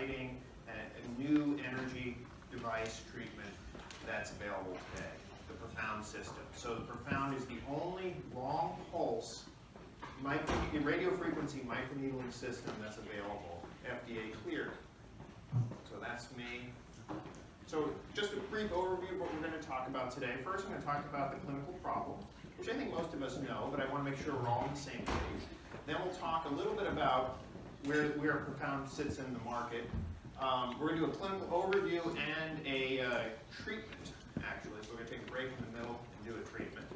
exciting and new energy device treatment that's available today, the Profound system. So the Profound is the only long pulse radiofrequency microneedling system that's available, FDA cleared. So that's me. So just a brief overview of what we're going to talk about today. First, I'm going to talk about the clinical problem, which I think most of us know, but I want to make sure we're all on the same page. Then we'll talk a little bit about where Profound sits in the market. We're going to do a clinical overview and a treatment, actually. So we're going to take a break in the middle and do a treatment.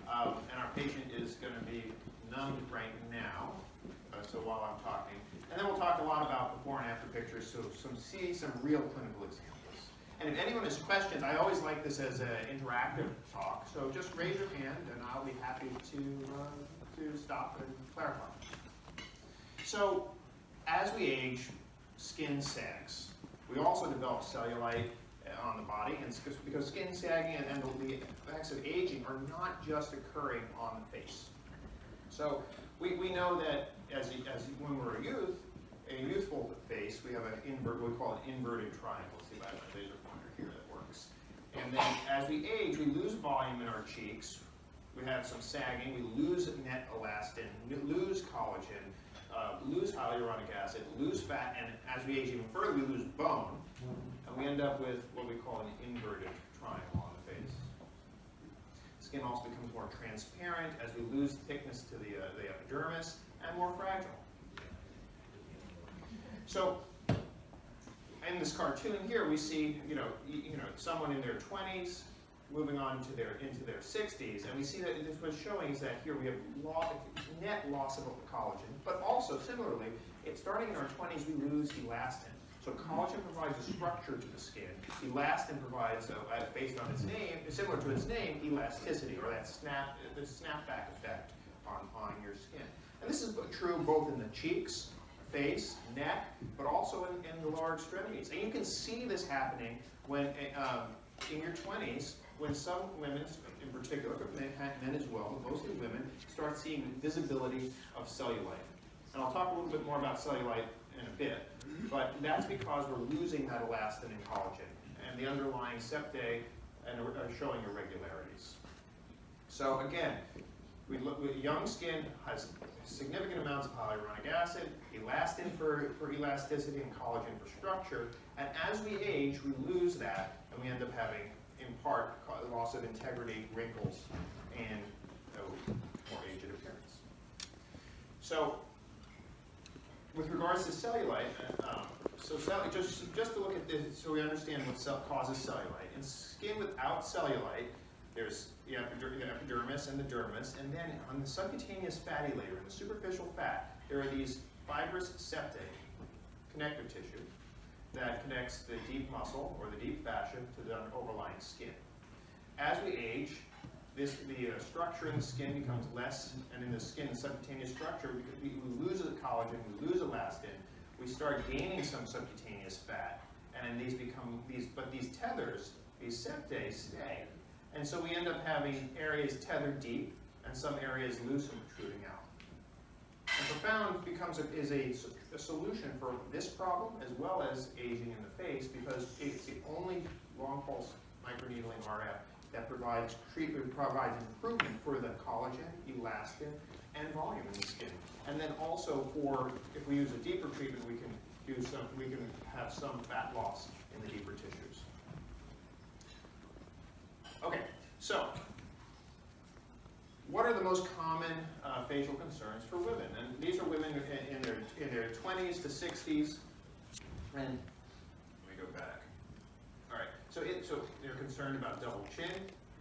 And our patient is going to be numbed right now, so while I'm talking. And then we'll talk a lot about before and after pictures, so see some real clinical examples. And if anyone has questions, I always like this as an interactive talk, so just raise your hand and I'll be happy to stop and clarify. So as we age, skin sags. We also develop cellulite on the body, and because skin sagging and the effects of aging are not just occurring on the face. So we know that as when we're a youthful face, we have we call it inverted triangle. See, I have my laser pointer here that works. And then as we age, we lose volume in our cheeks. We have some sagging. We lose net elastin. We lose collagen. Lose hyaluronic acid. Lose fat. And as we age even further, we lose bone. And we end up with what we call an inverted triangle on the face. Skin also becomes more transparent as we lose thickness to the epidermis and more fragile. So, in this cartoon here, we see someone in their 20s moving on to into their 60s, and we see that what's showing is that here we have net loss of collagen, but also similarly, starting in our 20s, we lose elastin. So collagen provides a structure to the skin. Elastin provides, based on its name, similar to its name, elasticity, or that the snapback effect on your skin. And this is true both in the cheeks, face, neck, but also in the lower extremities. And you can see this happening when in your 20s, when some women, in particular, but men as well, but mostly women, start seeing visibility of cellulite. And I'll talk a little bit more about cellulite in a bit, but that's because we're losing that elastin and collagen, and the underlying septae are showing irregularities. So again, young skin has significant amounts of hyaluronic acid, elastin for elasticity, and collagen for structure, and as we age, we lose that, and we end up having, in part, loss of integrity, wrinkles, and more aged appearance. So, with regards to cellulite, just to look at this so we understand what causes cellulite. In skin without cellulite, there's the epidermis and the dermis, and then on the subcutaneous fatty layer, in the superficial fat, there are these fibrous septae, connective tissue, that connects the deep muscle or the deep fascia to the overlying skin. As we age, the structure in the skin becomes less, and in the skin, the subcutaneous structure, we lose the collagen, we lose elastin, we start gaining some subcutaneous fat, and but these tethers, these septae, stay. And so we end up having areas tethered deep, and some areas loose and protruding out. And Profound is a solution for this problem, as well as aging in the face, because it's the only long pulse microneedling RF that provides improvement for the collagen, elastin, and volume in the skin. And then also if we use a deeper treatment, we can have some fat loss in the deeper tissues. Okay, so what are the most common facial concerns for women? And these are women in their 20s to 60s. And let me go back. All right, so they're concerned about double chin,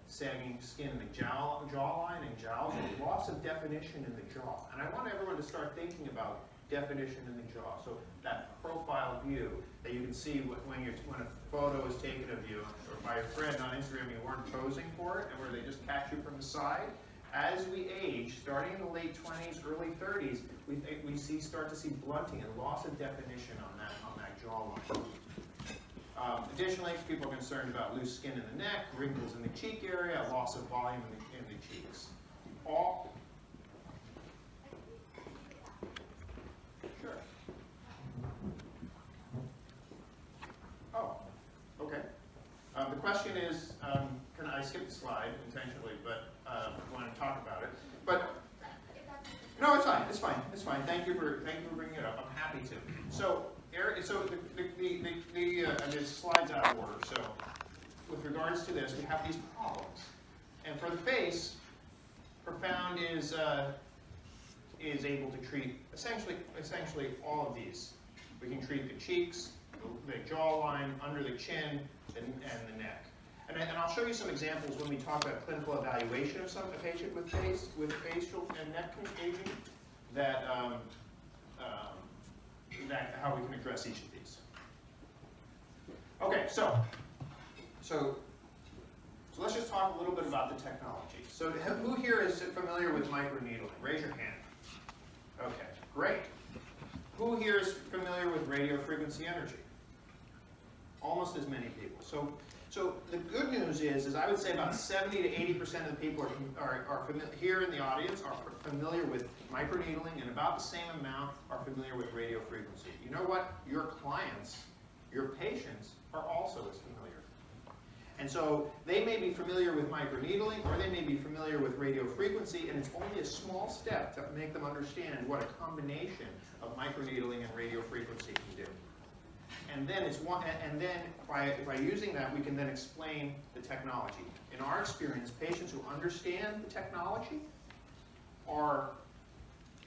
sagging skin in the jawline and jowls, and loss of definition in the jaw. And I want everyone to start thinking about definition in the jaw. So that profile view that you can see when a photo is taken of you, or by a friend on Instagram, you weren't posing for it, and where they just catch you from the side. As we age, starting in the late 20s, early 30s, we start to see blunting and loss of definition on that jawline. Additionally, people are concerned about loose skin in the neck, wrinkles in the cheek area, loss of volume in the cheeks. Sure. question is, I skipped the slide intentionally, but I want to talk about it. But no, it's fine. It's fine. It's fine. Thank you for bringing it up. I'm happy to. So, the slide's out of order. So, with regards to this, we have these problems, and for the face, Profound is able to treat essentially all of these. We can treat the cheeks, the jawline, under the chin, and the neck. And I'll show you some examples when we talk about clinical evaluation of a patient with facial and neck aging, that how we can address each of these. Okay, so let's just talk a little bit about the technology. So who here is familiar with microneedling? Raise your hand. Okay, great. Who here is familiar with radiofrequency energy? Almost as many people. So the good news is I would say about 70 to 80% of the people are here in the audience are familiar with microneedling, and about the same amount are familiar with radiofrequency. You know what? Your clients, your patients, are also as familiar. And so they may be familiar with microneedling, or they may be familiar with radiofrequency, and it's only a small step to make them understand what a combination of microneedling and radiofrequency can do. And then by using that, we can then explain the technology. In our experience, patients who understand the technology are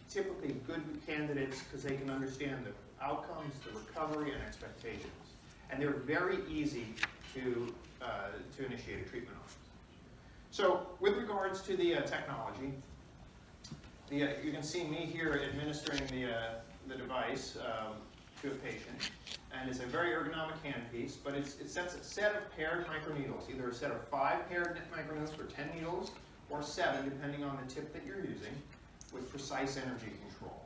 typically good candidates because they can understand the outcomes, the recovery, and expectations. And they're very easy to initiate a treatment on. So with regards to the technology, you can see me here administering the device to a patient, and it's a very ergonomic handpiece, but it sets a set of paired microneedles, either a set of 5 paired microneedles for 10 needles, or 7, depending on the tip that you're using, with precise energy control.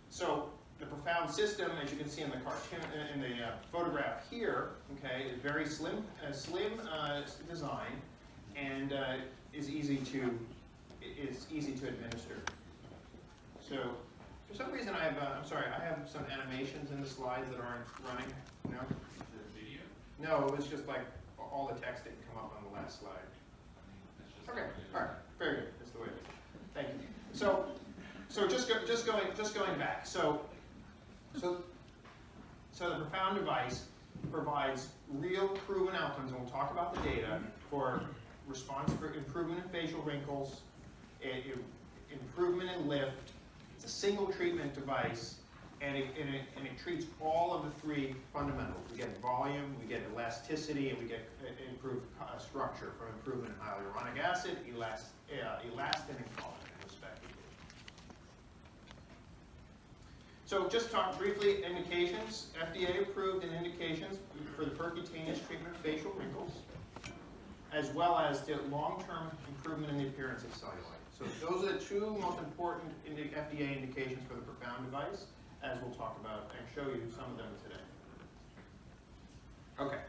So the Profound system, as you can see in the cartoon, in the photograph here, okay, is very slim design, and is easy to administer. So, for some reason, I have some animations in the slides that aren't running. No. For video? No, it was just like all the text didn't come up on the last slide. Okay. All right. Very good. That's the way it is. Thank you. So just going back. So the Profound device provides real proven outcomes, and we'll talk about the data for response for improvement in facial wrinkles, improvement in lift. It's a single treatment device, and it treats all of the 3 fundamentals. We get volume, we get elasticity, and we get improved structure from improvement in hyaluronic acid, elastin, and collagen, respectively. So just talk briefly, indications. FDA approved and indications for the percutaneous treatment of facial wrinkles, as well as the long-term improvement in the appearance of cellulite. So those are the 2 most important FDA indications for the Profound device, as we'll talk about and show you some of them today. Okay.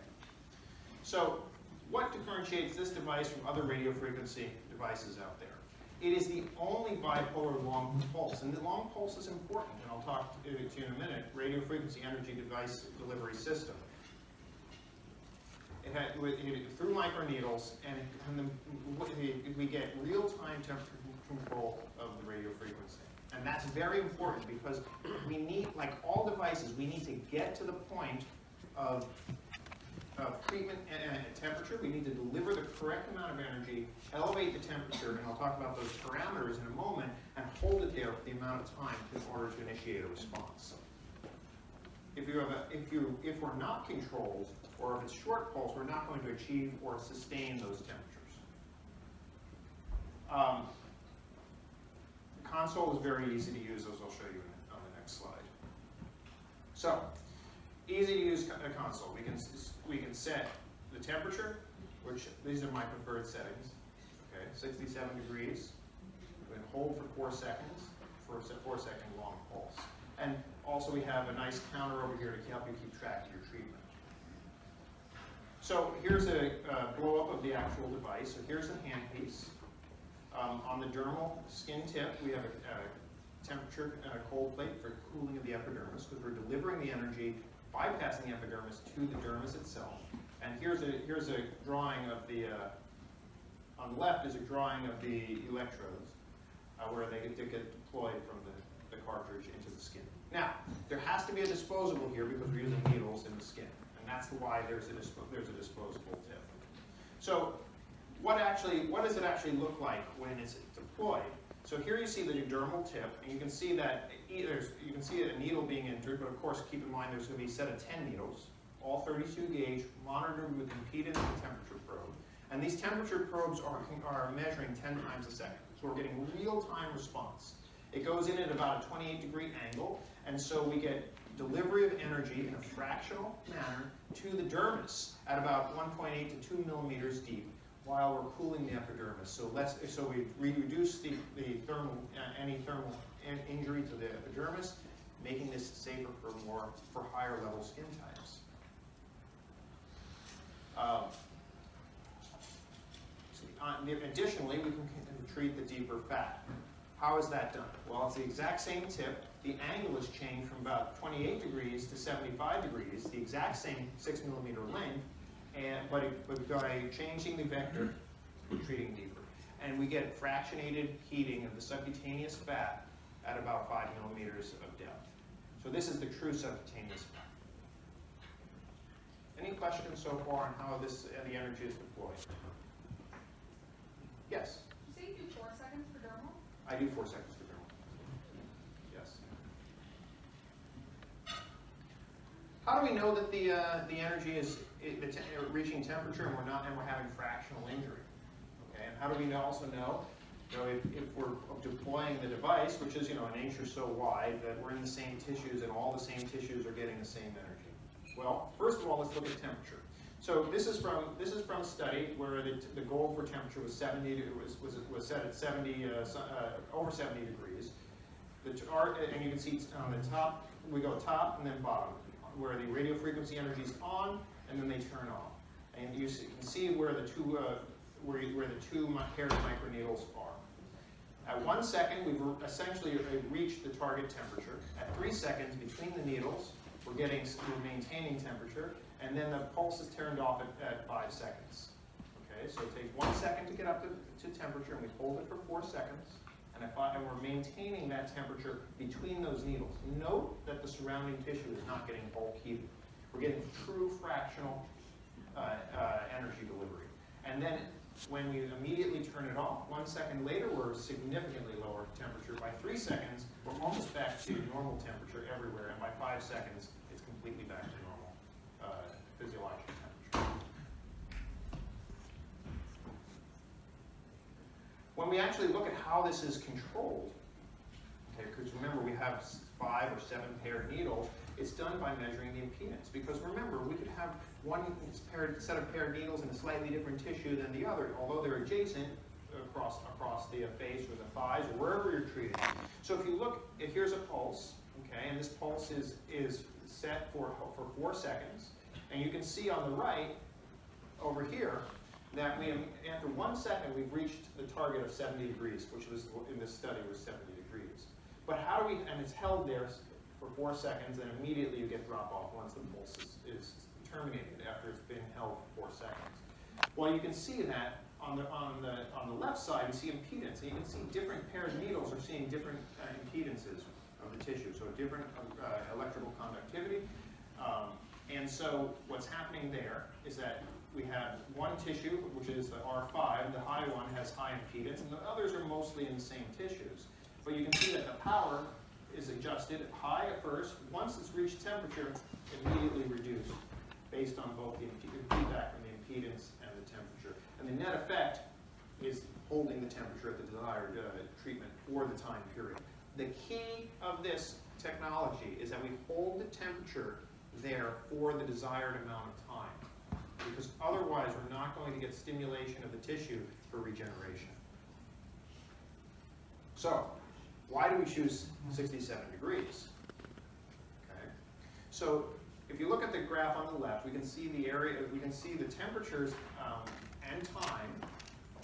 So what differentiates this device from other radiofrequency devices out there? It is the only bipolar long pulse, and the long pulse is important, and I'll talk to you in a minute. Radiofrequency energy device delivery system. It had, through microneedles, and we get real-time temperature control of the radiofrequency. And that's very important because we need, like all devices, we need to get to the point of treatment and temperature. We need to deliver the correct amount of energy, elevate the temperature, and I'll talk about those parameters in a moment, and hold it there for the amount of time in order to initiate a response. If we're not controlled, or if it's short pulse, we're not going to achieve or sustain those temperatures. The console is very easy to use, as I'll show you on the next slide. So, easy to use console. We can set the temperature, which these are my preferred settings. Okay, 67 degrees. We can hold for 4 seconds for a 4-second long pulse. And also we have a nice counter over here to help you keep track of your treatment. So here's a blow-up of the actual device. So here's the handpiece. On the dermal skin tip, we have a temperature cold plate for cooling of the epidermis, because we're delivering the energy, bypassing the epidermis to the dermis itself. And here's a drawing of the, on the left is a drawing of the electrodes, where they get deployed from the cartridge into the skin. Now, there has to be a disposable here because we're using needles in the skin, and that's why there's a disposable tip. So, what does it actually look like when it's deployed? So here you see the dermal tip, and you can see that you can see a needle being entered, but of course keep in mind there's going to be a set of 10 needles, all 32 gauge, monitored with impedance and temperature probe. And these temperature probes are measuring 10 times a second. So we're getting real-time response. It goes in at about a 28-degree angle, and so we get delivery of energy in a fractional manner to the dermis at about 1.8 to 2 millimeters deep while we're cooling the epidermis. So we reduce any thermal injury to the epidermis, making this safer for higher level skin types. Additionally, we can treat the deeper fat. How is that done? Well, it's the exact same tip. The angle is changed from about 28 degrees to 75 degrees, the exact same 6 millimeter length, but by changing the vector, we're treating deeper. And we get fractionated heating of the subcutaneous fat at about 5 millimeters of depth. So this is the true subcutaneous fat. Any questions so far on how the energy is deployed? Yes? You say you do 4 seconds for dermal? I do 4 seconds for dermal. Yes. How do we know that the energy is reaching temperature and we're having fractional injury? Okay, and how do we also know, if we're deploying the device, which is an inch or so wide, that we're in the same tissues and all the same tissues are getting the same energy? Well, first of all, let's look at temperature. So this is from a study where the goal for temperature was 70. Was set at 70 over 70 degrees. And you can see on the top, we go top and then bottom, where the radiofrequency energy is on and then they turn off. And you can see where the two paired microneedles are. At 1 second, we've essentially reached the target temperature. At 3 seconds between the needles, we're maintaining temperature, and then the pulse is turned off at 5 seconds. Okay, so it takes 1 second to get up to temperature, and we hold it for 4 seconds, and we're maintaining that temperature between those needles. Note that the surrounding tissue is not getting bulk heated. We're getting true fractional energy delivery. And then when we immediately turn it off, 1 second later, we're significantly lower temperature. By 3 seconds, we're almost back to normal temperature everywhere, and by 5 seconds, it's completely back to normal physiological temperature. When we actually look at how this is controlled, okay, because remember we have 5 or 7 paired needles, it's done by measuring the impedance. Because remember, we could have one set of paired needles in a slightly different tissue than the other, although they're adjacent across the face or the thighs or wherever you're treating. So if you look, here's a pulse, okay, and this pulse is set for 4 seconds. And you can see on the right, over here, that after 1 second, we've reached the target of 70 degrees, which was in this study was 70 degrees. But how do we, and it's held there for 4 seconds, and immediately you get drop off once the pulse is terminated after it's been held for 4 seconds. Well, you can see that on the left side, you see impedance, and you can see different paired needles are seeing different impedances of the tissue, so different electrical conductivity. And so what's happening there is that we have one tissue, which is the R5, the high one has high impedance, and the others are mostly in the same tissues. But you can see that the power is adjusted high at first. Once it's reached temperature, immediately reduced based on both the feedback from the impedance and the temperature. And the net effect is holding the temperature at the desired treatment for the time period. The key of this technology is that we hold the temperature there for the desired amount of time, because otherwise we're not going to get stimulation of the tissue for regeneration. So, why do we choose 67 degrees? Okay. So, if you look at the graph on the left, we can see the area, we can see the temperatures and time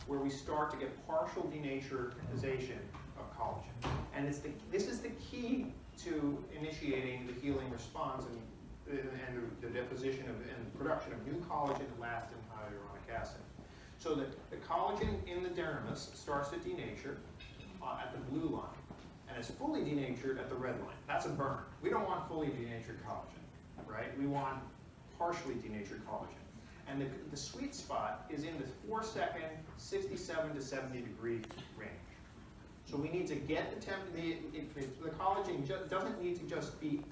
where we start to get partial denaturization of collagen. And this is the key to initiating the healing response and the deposition and production of new collagen, elastin, hyaluronic acid. So the collagen in the dermis starts to denature at the blue line, and it's fully denatured at the red line. That's a burn. We don't want fully denatured collagen, right? We want partially denatured collagen. And the sweet spot is in the 4-second, 67 to 70 degree range. So we need to get the collagen doesn't need to just be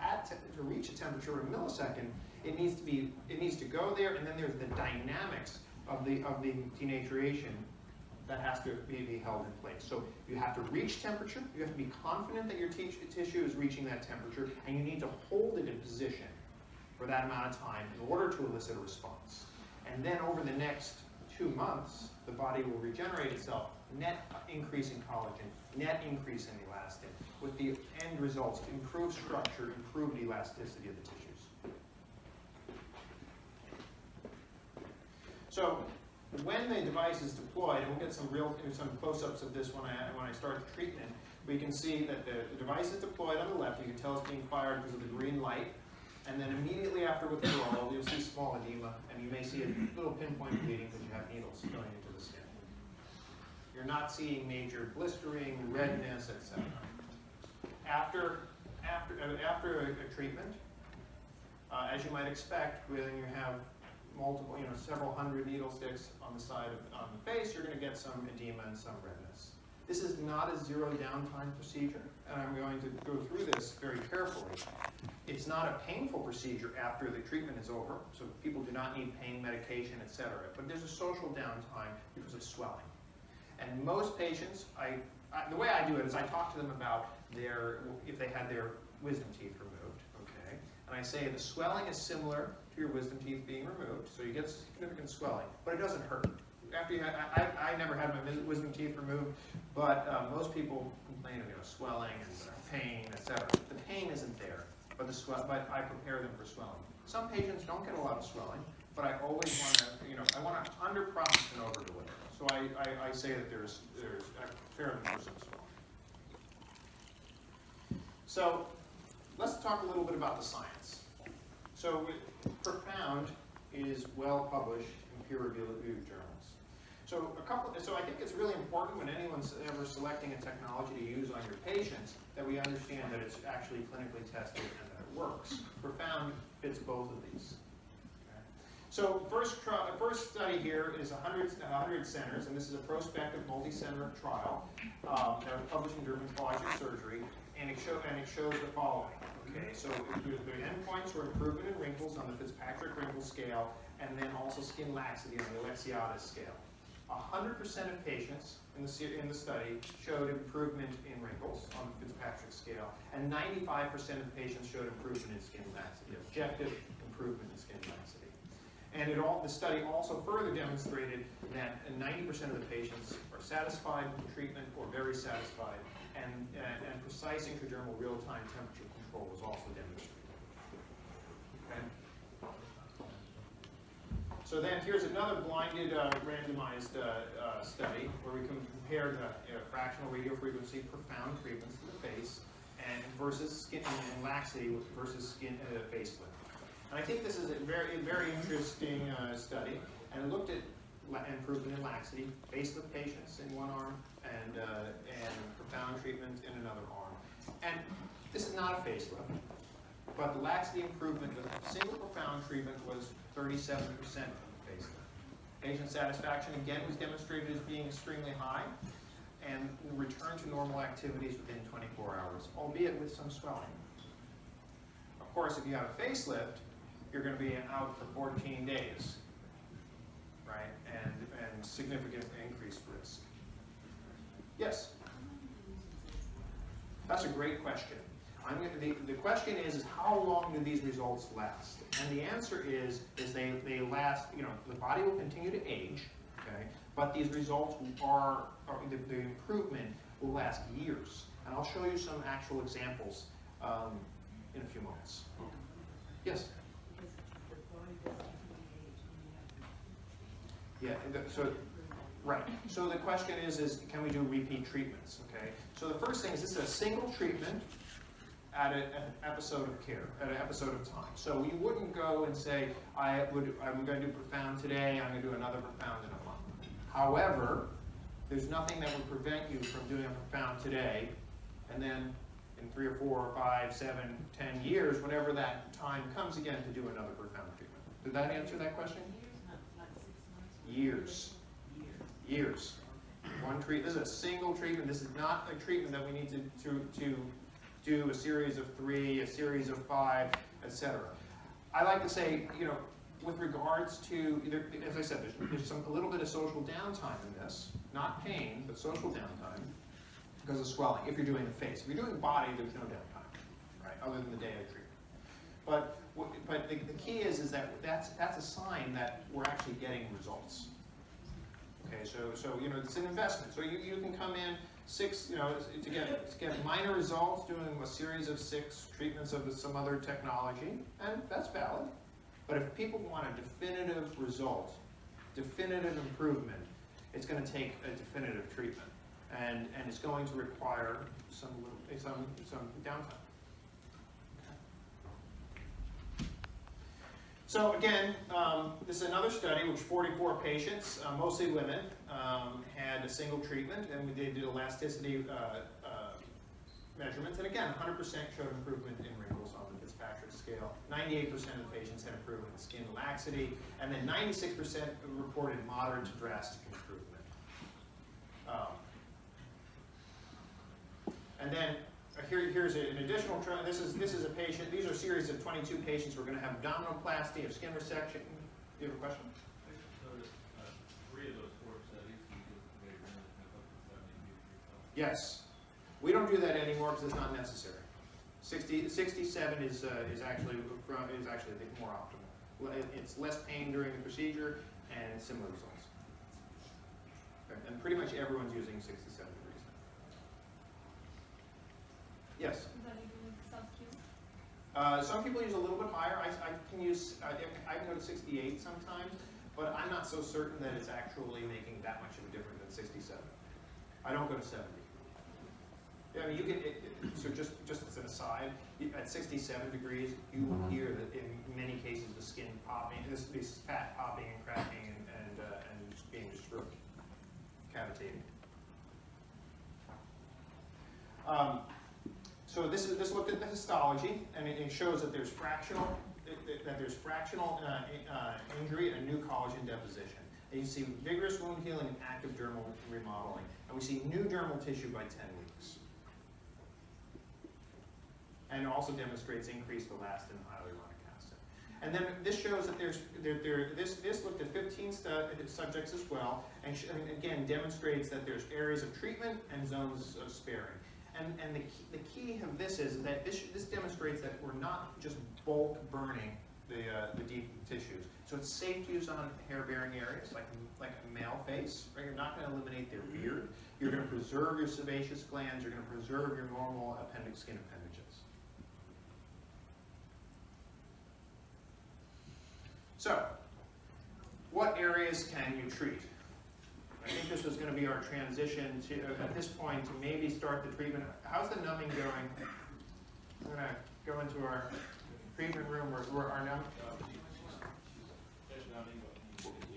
to reach a temperature of a millisecond. It needs to go there, and then there's the dynamics of the denaturation that has to be held in place. So you have to reach temperature. You have to be confident that your tissue is reaching that temperature, and you need to hold it in position for that amount of time in order to elicit a response. And then over the next 2 months, the body will regenerate itself, net increase in collagen, net increase in elastin, with the end results of improved structure, improved elasticity of the tissues. So when the device is deployed, and we'll get some close-ups of this when I start the treatment, we can see that the device is deployed on the left. You can tell it's being fired because of the green light. And then immediately after withdrawal, you'll see small edema, and you may see a little pinpoint bleeding because you have needles going into the skin. You're not seeing major blistering, redness, etc. After a treatment, as you might expect, when you have multiple, several hundred needle sticks on the side on the face, you're going to get some edema and some redness. This is not a zero downtime procedure, and I'm going to go through this very carefully. It's not a painful procedure after the treatment is over, so people do not need pain medication, etc. But there's a social downtime because of swelling. And most patients, the way I do it is I talk to them about if they had their wisdom teeth removed, okay? And I say the swelling is similar to your wisdom teeth being removed, so you get significant swelling, but it doesn't hurt. After I never had my wisdom teeth removed, but most people complain of swelling and pain, etc. The pain isn't there, but I prepare them for swelling. Some patients don't get a lot of swelling, but I always want to, I want to under-promise and over-deliver. So I say that there's a fair amount of swelling. So let's talk a little bit about the science. So Profound is well published in peer-reviewed journals. So I think it's really important when anyone's ever selecting a technology to use on your patients that we understand that it's actually clinically tested and that it works. Profound fits both of these. Okay. So first study here is 100 centers, and this is a prospective multi-center trial that was published in Dermatologic Surgery, and it shows the following. Okay, so the endpoints were improvement in wrinkles on the Fitzpatrick wrinkle scale, and then also skin laxity on the Alexiades scale. 100% of patients in the study showed improvement in wrinkles on the Fitzpatrick scale, and 95% of patients showed improvement in skin laxity, objective improvement in skin laxity. And the study also further demonstrated that 90% of the patients are satisfied with the treatment or very satisfied, and precise intradermal real-time temperature control was also demonstrated. Okay. So then here's another blinded randomized study where we can compare the fractional radiofrequency profound treatments to the face and versus skin and laxity versus skin facelift. And I think this is a very interesting study, and it looked at improvement in laxity, facelift patients in one arm and profound treatment in another arm. And this is not a facelift, but the laxity improvement with a single profound treatment was 37% of the facelift. Patient satisfaction again was demonstrated as being extremely high, and return to normal activities within 24 hours, albeit with some swelling. Of course, if you have a facelift, you're going to be out for 14 days, right? And significant increased risk. Yes? That's a great question. The question is how long do these results last? And the answer is they last, the body will continue to age, okay? But these results the improvement will last years. And I'll show you some actual examples in a few moments. Yes? Yeah, right. So the question is can we do repeat treatments, okay? So the first thing is this is a single treatment at an episode of care, at an episode of time. So you wouldn't go and say, I'm going to do profound today, I'm going to do another profound in a month. However, there's nothing that would prevent you from doing a profound today, and then in 3 or 4 or 5, 7, 10 years, whenever that time comes again, to do another profound treatment. Did that answer that question? Years. Years. One treatment. This is a single treatment. This is not a treatment that we need to do a series of 3, a series of 5, etc. I like to say, with regards to, as I said, there's a little bit of social downtime in this. Not pain, but social downtime because of swelling, if you're doing the face. If you're doing body, there's no downtime, right, other than the day of treatment. But the key is that that's a sign that we're actually getting results. Okay, so it's an investment. So you can come in to get minor results doing a series of 6 treatments of some other technology, and that's valid. But if people want a definitive result, definitive improvement, it's going to take a definitive treatment, and it's going to require some downtime. So again, this is another study which 44 patients, mostly women, had a single treatment, and they did elasticity measurements. And again, 100% showed improvement in wrinkles on the Fitzpatrick scale. 98% of the patients had improvement in skin laxity, and then 96% reported moderate to drastic improvement. And then here's an additional trial. This is a patient. These are a series of 22 patients who are going to have abdominoplasty, of skin resection. Do you have a question? So 3 of those 4 studies, you did up to 70 meters. Yes. We don't do that anymore because it's not necessary. 67 is actually I think more optimal. It's less pain during the procedure and similar results. And pretty much everyone's using 67 degrees. Yes. Is that even SubQ? Some people use a little bit higher. I can go to 68 sometimes, but I'm not so certain that it's actually making that much of a difference than 67. I don't go to 70. Yeah, I mean, you can. So just as an aside, at 67 degrees, you will hear that in many cases the skin popping, this fat popping and cracking and being destroyed, cavitating. So this looked at the histology, and it shows that there's fractional injury and new collagen deposition. And you see vigorous wound healing and active dermal remodeling, and we see new dermal tissue by 10 weeks. And it also demonstrates increased elastin and hyaluronic acid. And then this shows that this looked at 15 subjects as well, and again demonstrates that there's areas of treatment and zones of sparing. And the key of this is that this demonstrates that we're not just bulk burning the deep tissues. So it's safe to use on hair-bearing areas like a male face. Right? You're not going to eliminate their beard. You're going to preserve your sebaceous glands. You're going to preserve your normal skin appendages. So, what areas can you treat? I think this was going to be our transition to, at this point, to maybe start the treatment. How's the numbing going? I'm going to go into our treatment room where our numbing.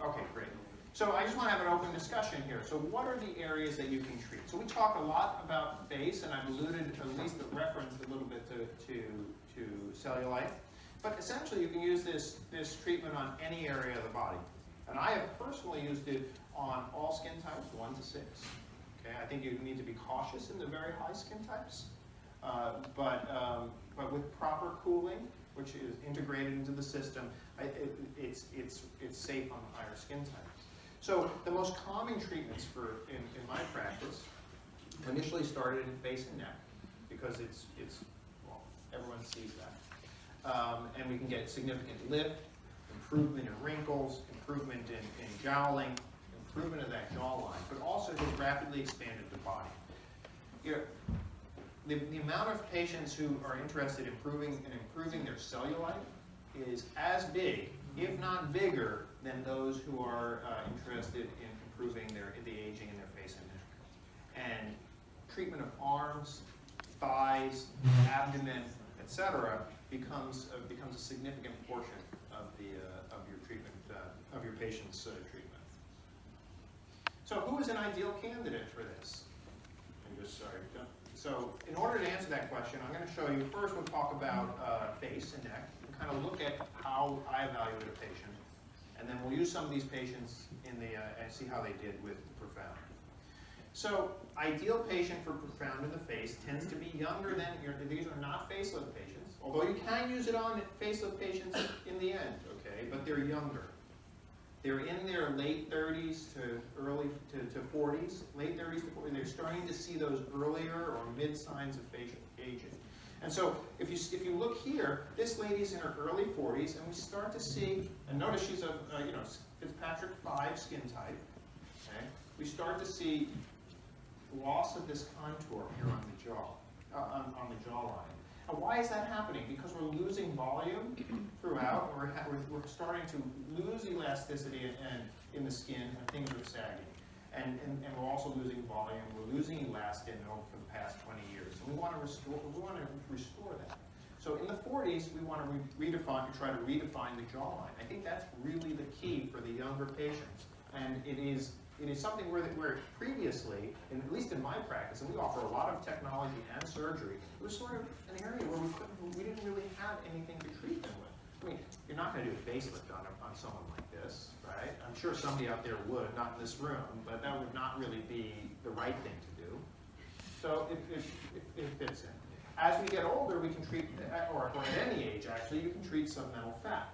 Okay, great. So I just want to have an open discussion here. So what are the areas that you can treat? So we talk a lot about face, and I've alluded, at least referenced a little bit to cellulite. But essentially, you can use this treatment on any area of the body. And I have personally used it on all skin types, 1 to 6. Okay, I think you need to be cautious in the very high skin types, but with proper cooling, which is integrated into the system, it's safe on the higher skin types. So the most common treatments in my practice initially started in face and neck because well, everyone sees that. And we can get significant lift, improvement in wrinkles, improvement in jowling, improvement of that jawline, but also just rapidly expanded the body. The amount of patients who are interested in improving their cellulite is as big, if not bigger, than those who are interested in improving the aging in their face and neck. And treatment of arms, thighs, abdomen, etc., becomes a significant portion of your treatment of your patient's treatment. So, who is an ideal candidate for this? So, in order to answer that question, I'm going to show you. First, we'll talk about face and neck, and kind of look at how I evaluate a patient, and then we'll use some of these patients in the and see how they did with profound. So, ideal patient for profound in the face tends to be younger than these are not facelift patients, although you can use it on facelift patients in the end, okay? But they're younger. They're in their late 30s to early to 40s, late 30s to 40s. They're starting to see those earlier or mid signs of facial aging. And so, if you look here, this lady's in her early 40s, and we start to see, and notice she's a Fitzpatrick 5 skin type. Okay, we start to see loss of this contour here on the jaw, on the jawline. And why is that happening? Because we're losing volume throughout, and we're starting to lose elasticity in the skin, and things are sagging. And we're also losing volume. We're losing elastin for the past 20 years. And we want to restore that. So in the 40s, we want to try to redefine the jawline. I think that's really the key for the younger patients. And it is something where previously, at least in my practice, and we offer a lot of technology and surgery, it was sort of an area where we didn't really have anything to treat them with. I mean, you're not going to do a facelift on someone like this, right? I'm sure somebody out there would, not in this room, but that would not really be the right thing to do. So it fits in. As we get older, we can treat, or at any age actually, you can treat submental fat.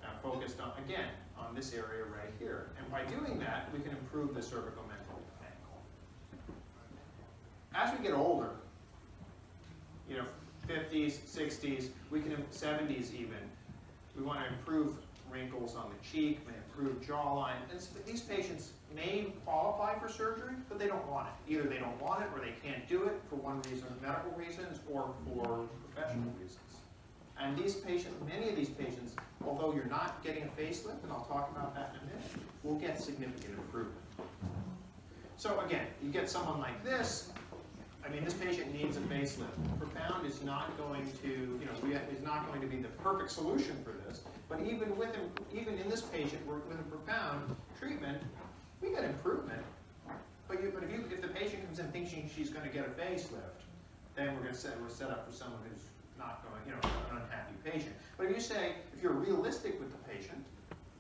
Now focused on, again, on this area right here. And by doing that, we can improve the cervical mental angle. As we get older, 50s, 60s, 70s even, we want to improve wrinkles on the cheek, may improve jawline. And these patients may qualify for surgery, but they don't want it. Either they don't want it or they can't do it for one reason, medical reasons, or for professional reasons. And these patients, many of these patients, although you're not getting a facelift, and I'll talk about that in a minute, will get significant improvement. So again, you get someone like this. I mean, this patient needs a facelift. Profound is not going to, is not going to be the perfect solution for this. But even in this patient, with a profound treatment, we get improvement. But if the patient comes in thinking she's going to get a facelift, then we're set up for someone who's not going, an unhappy patient. But if you're realistic with the patient,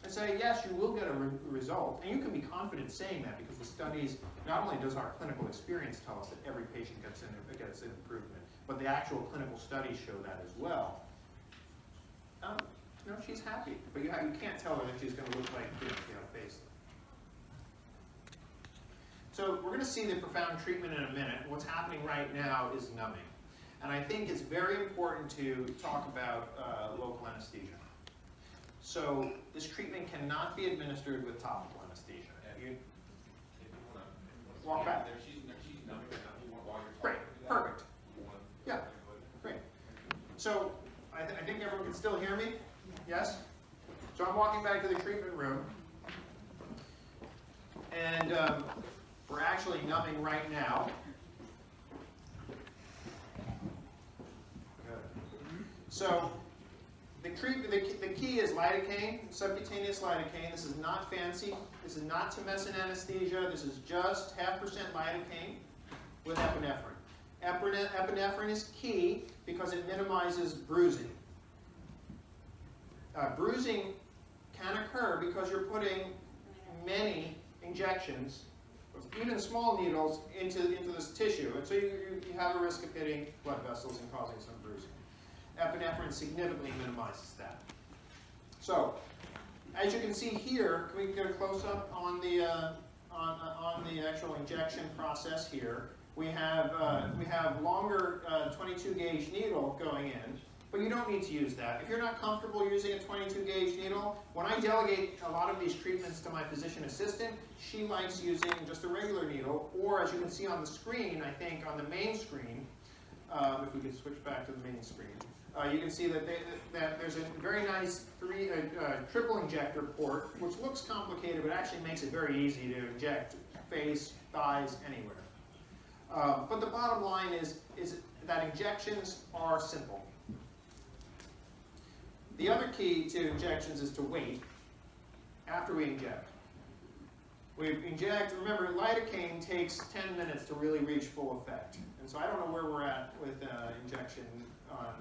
and say, yes, you will get a result, and you can be confident saying that because the studies, not only does our clinical experience tell us that every patient gets an improvement, but the actual clinical studies show that as well. She's happy, but you can't tell her that she's going to look like a facelift. So we're going to see the profound treatment in a minute. What's happening right now is numbing. And I think it's very important to talk about local anesthesia. So this treatment cannot be administered with topical anesthesia. Walk back there. Great, perfect. Yeah, great. So I think everyone can still hear me? Yes? So I'm walking back to the treatment room. And we're actually numbing right now. Good. So the key is lidocaine, subcutaneous lidocaine. This is not fancy. This is not tumescent anesthesia. This is just 0.5% lidocaine with epinephrine. Epinephrine is key because it minimizes bruising. Bruising can occur because you're putting many injections, even small needles, into this tissue. And so you have a risk of hitting blood vessels and causing some bruising. Epinephrine significantly minimizes that. So, as you can see here, can we get a close-up on the actual injection process here? We have longer 22 gauge needle going in, but you don't need to use that. If you're not comfortable using a 22 gauge needle, when I delegate a lot of these treatments to my physician assistant, she likes using just a regular needle, or as you can see on the screen, I think on the main screen, if we could switch back to the main screen, you can see that there's a very nice triple injector port, which looks complicated, but actually makes it very easy to inject face, thighs, anywhere. But the bottom line is that injections are simple. The other key to injections is to wait after we inject. We inject, remember, lidocaine takes 10 minutes to really reach full effect. And so I don't know where we're at with injection on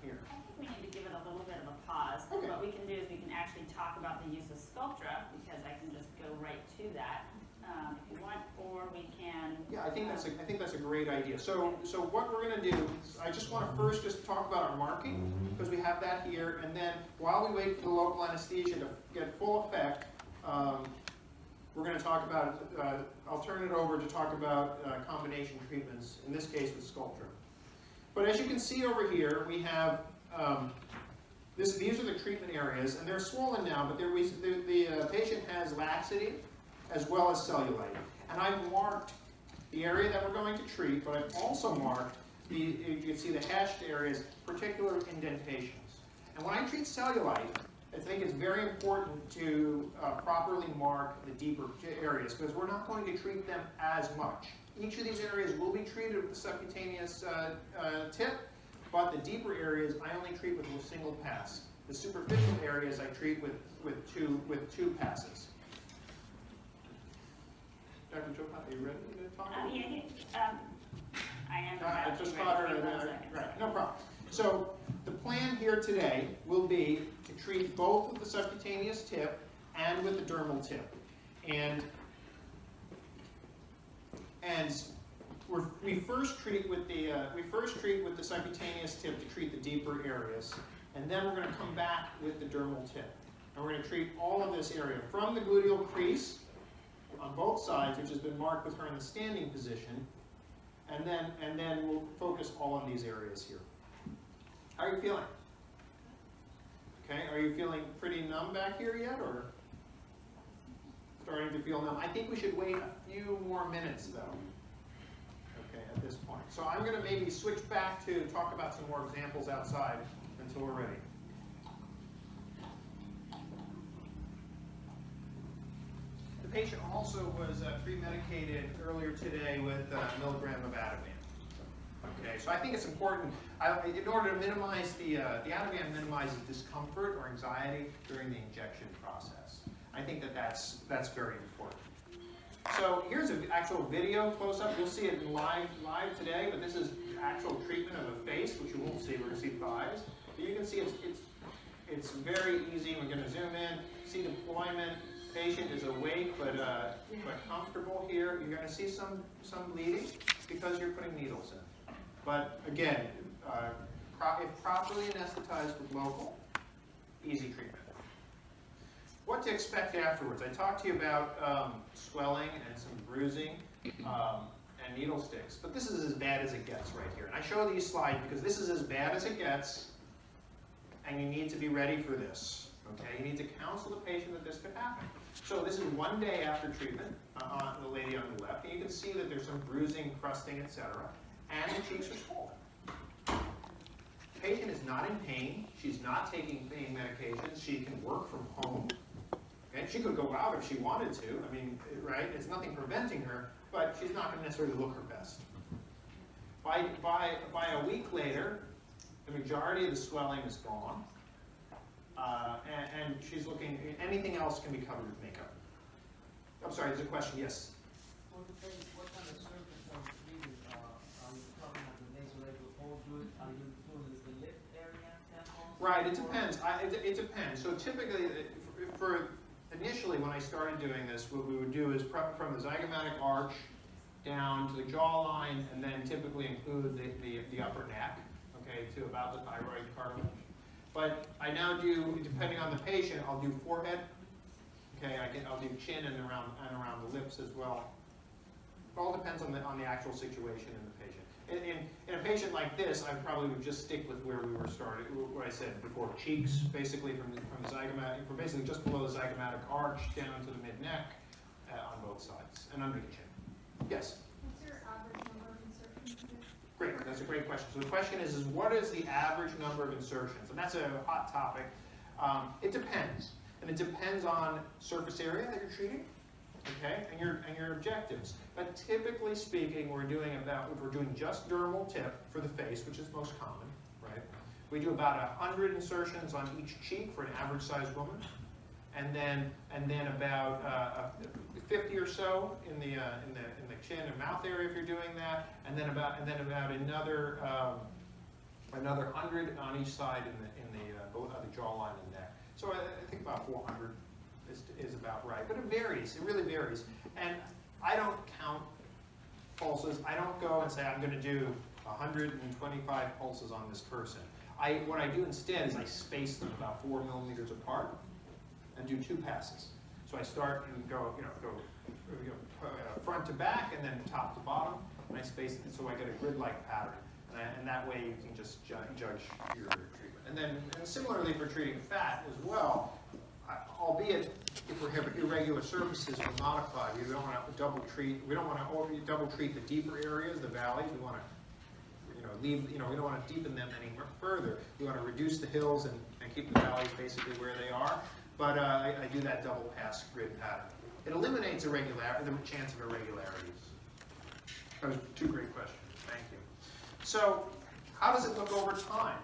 here. I think we need to give it a little bit of a pause. Okay. What we can do is we can actually talk about the use of Sculptra, because I can just go right to that if you want, or we can. Yeah, I think that's a great idea. So what we're going to do is I just want to first just talk about our marking, because we have that here, and then while we wait for the local anesthesia to get full effect, we're going to talk about, I'll turn it over to talk about combination treatments, in this case with Sculptra. But as you can see over here, we have, these are the treatment areas, and they're swollen now, but the patient has laxity as well as cellulite. And I've marked the area that we're going to treat, but I've also marked, you can see the hashed areas, particular indentations. And when I treat cellulite, I think it's very important to properly mark the deeper areas, because we're not going to treat them as much. Each of these areas will be treated with the subcutaneous tip, but the deeper areas I only treat with a single pass. The superficial areas I treat with two passes. Dr. Chopin, are you ready to talk? I am. I just caught her. Right, no problem. So the plan here today will be to treat both with the subcutaneous tip and with the dermal tip, and we first treat with the subcutaneous tip to treat the deeper areas, and then we're going to come back with the dermal tip, and we're going to treat all of this area from the gluteal crease on both sides, which has been marked with her in the standing position, and then we'll focus all on these areas here. How are you feeling? Okay, are you feeling pretty numb back here yet, or starting to feel numb? I think we should wait a few more minutes though. Okay, at this point. So I'm going to maybe switch back to talk about some more examples outside until we're ready. The patient also was pre-medicated earlier today with a milligram of Ativan. Okay, so I think it's important, in order to minimize the Ativan minimizes discomfort or anxiety during the injection process. I think that's very important. So here's an actual video close-up. You'll see it live today, but this is actual treatment of a face, which you won't see. We're going to see thighs. But you can see it's very easy. We're going to zoom in, see deployment. Patient is awake but comfortable here. You're going to see some bleeding because you're putting needles in. But again, if properly anesthetized with local, easy treatment. What to expect afterwards? I talked to you about swelling and some bruising and needle sticks, but this is as bad as it gets right here. And I show these slides because this is as bad as it gets, and you need to be ready for this. Okay, you need to counsel the patient that this could happen. So this is 1 day after treatment on the lady on the left, and you can see that there's some bruising, crusting, etc., and the cheeks are swollen. The patient is not in pain. She's not taking pain medications. She can work from home. And she could go out if she wanted to. I mean, right? It's nothing preventing her, but she's not going to necessarily look her best. By a week later, the majority of the swelling is gone. And she's looking, anything else can be covered with makeup. I'm sorry, there's a question, yes? Well, depends what kind of surface are you treating. Are you talking about the nasolabial whole good? Are you doing the lip area, temples? Right, it depends. It depends. So typically, initially when I started doing this, what we would do is prep from the zygomatic arch down to the jawline, and then typically include the upper neck, okay, to about the thyroid cartilage. But I now do, depending on the patient, I'll do forehead. Okay, I'll do chin and around the lips as well. It all depends on the actual situation in the patient. In a patient like this, I probably would just stick with where we were started, what I said before, cheeks, basically from the zygomatic, from basically just below the zygomatic arch down to the mid-neck on both sides and under the chin. Yes? What's your average number of insertions? Great, that's a great question. So the question is what is the average number of insertions? And that's a hot topic. It depends. And it depends on surface area that you're treating. okay, and your objectives. But typically speaking, if we're doing just dermal tip for the face, which is most common, right? We do about 100 insertions on each cheek for an average-sized woman, and then about 50 or so in the chin and mouth area if you're doing that, and then about another 100 on each side in the jawline and neck. So I think about 400 is about right, but it varies. It really varies, and I don't count pulses. I don't go and say I'm going to do 125 pulses on this person. What I do instead is I space them about 4 millimeters apart and do 2 passes. So I start and go front to back and then top to bottom, and I space it so I get a grid-like pattern. And that way you can just judge your treatment. And similarly for treating fat as well, albeit if we have irregular surfaces, we'll modify. We don't want to double treat. We don't want to double treat the deeper areas, the valleys. We want to we don't want to deepen them any further. We want to reduce the hills and keep the valleys basically where they are. But I do that double pass grid pattern. It eliminates the chance of irregularities. Those are 2 great questions. Thank you. So, how does it look over time?